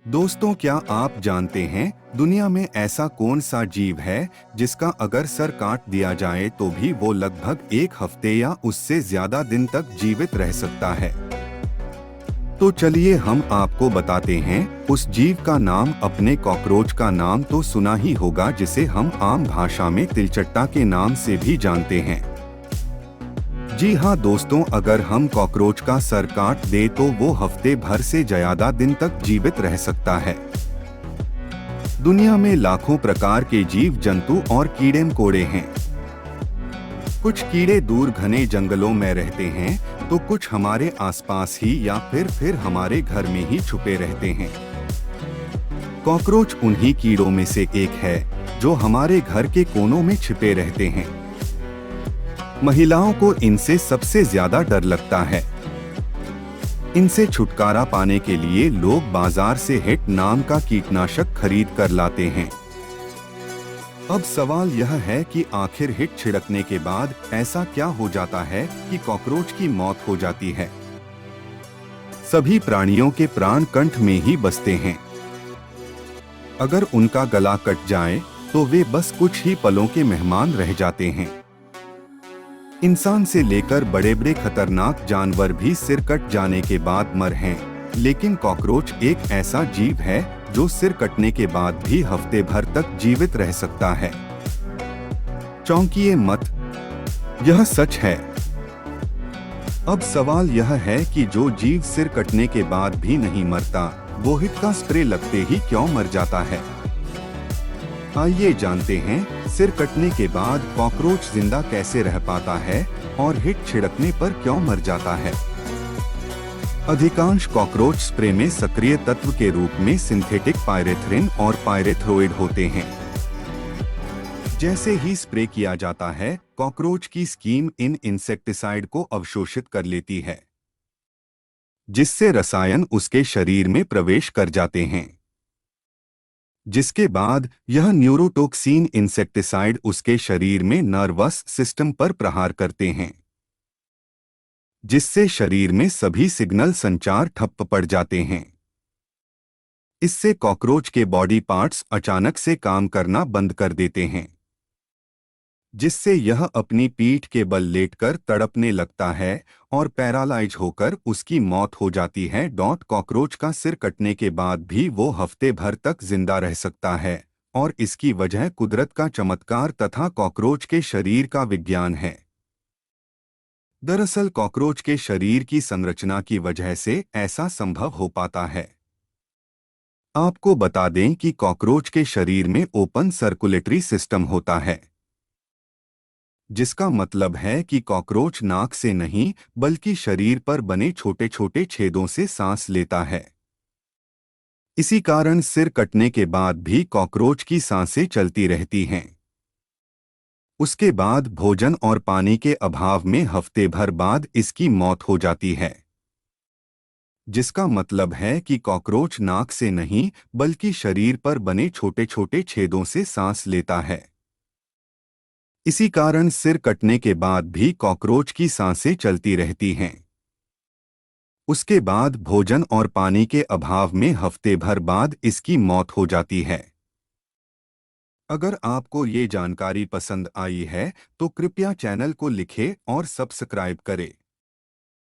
दोस्तों, क्या आप जानते हैं दुनिया में ऐसा कौन सा जीव है जिसका अगर सर काट दिया जाए तो भी वो लगभग एक हफ्ते या उससे ज्यादा दिन तक जीवित रह सकता है। तो चलिए हम आपको बताते हैं उस जीव का नाम। अपने कॉकरोच का नाम तो सुना ही होगा, जिसे हम आम भाषा में तिलचट्टा के नाम से भी जानते हैं। जी हाँ दोस्तों, अगर हम कॉकरोच का सर काट दे तो वो हफ्ते भर से ज्यादा दिन तक जीवित रह सकता है। दुनिया में लाखों प्रकार के जीव जंतु और कीड़े मकोड़े हैं। कुछ कीड़े दूर घने जंगलों में रहते हैं, तो कुछ हमारे आसपास ही या फिर हमारे घर में ही छुपे रहते हैं। कॉकरोच उन्हीं कीड़ों में से एक है जो हमारे घर के कोनों में छिपे रहते हैं। महिलाओं को इनसे सबसे ज्यादा डर लगता है। इनसे छुटकारा पाने के लिए लोग बाजार से हिट नाम का कीटनाशक खरीद कर लाते हैं। अब सवाल यह है कि आखिर हिट छिड़कने के बाद ऐसा क्या हो जाता है कि कॉकरोच की मौत हो जाती है। सभी प्राणियों के प्राण कंठ में ही बसते हैं। अगर उनका गला कट जाए तो वे बस कुछ ही पलों के मेहमान रह जाते हैं। इंसान से लेकर बड़े बड़े खतरनाक जानवर भी सिर कट जाने के बाद मर हैं, लेकिन कॉकरोच एक ऐसा जीव है जो सिर कटने के बाद भी हफ्ते भर तक जीवित रह सकता है। चौंकिए मत, यह सच है। अब सवाल यह है कि जो जीव सिर कटने के बाद भी नहीं मरता, वो हिट का स्प्रे लगते ही क्यों मर जाता है। आइए जानते हैं सिर कटने के बाद कॉकरोच जिंदा कैसे रह पाता है और हिट छिड़कने पर क्यों मर जाता है। अधिकांश कॉकरोच स्प्रे में सक्रिय तत्व के रूप में सिंथेटिक पायरेथ्रिन और पायरेथ्रोइड होते हैं। जैसे ही स्प्रे किया जाता है, कॉकरोच की स्कीन इन इंसेक्टिसाइड को अवशोषित कर लेती है, जिससे रसायन उसके शरीर में प्रवेश कर जाते हैं। जिसके बाद यह न्यूरोटॉक्सिन इंसेक्टिसाइड उसके शरीर में नर्वस सिस्टम पर प्रहार करते हैं, जिससे शरीर में सभी सिग्नल संचार ठप्प पड़ जाते हैं। इससे कॉकरोच के बॉडी पार्ट्स अचानक से काम करना बंद कर देते हैं, जिससे यह अपनी पीठ के बल लेटकर तड़पने लगता है और पैरालाइज होकर उसकी मौत हो जाती है। कॉकरोच का सिर कटने के बाद भी वो हफ्ते भर तक जिंदा रह सकता है, और इसकी वजह कुदरत का चमत्कार तथा कॉकरोच के शरीर का विज्ञान है। दरअसल कॉकरोच के शरीर की संरचना की वजह से ऐसा संभव हो पाता है। आपको बता दें कि कॉकरोच के शरीर में ओपन सर्कुलेटरी सिस्टम होता है, जिसका मतलब है कि कॉकरोच नाक से नहीं बल्कि शरीर पर बने छोटे छोटे छेदों से सांस लेता है। इसी कारण सिर कटने के बाद भी कॉकरोच की सांसें चलती रहती हैं। उसके बाद भोजन और पानी के अभाव में हफ्ते भर बाद इसकी मौत हो जाती है, जिसका मतलब है कि कॉकरोच नाक से नहीं बल्कि शरीर पर बने छोटे छोटे छेदों से सांस लेता है। इसी कारण सिर कटने के बाद भी कॉकरोच की सांसें चलती रहती हैं। उसके बाद भोजन और पानी के अभाव में हफ्ते भर बाद इसकी मौत हो जाती है। अगर आपको ये जानकारी पसंद आई है तो कृपया चैनल को लिखें और सब्सक्राइब करें।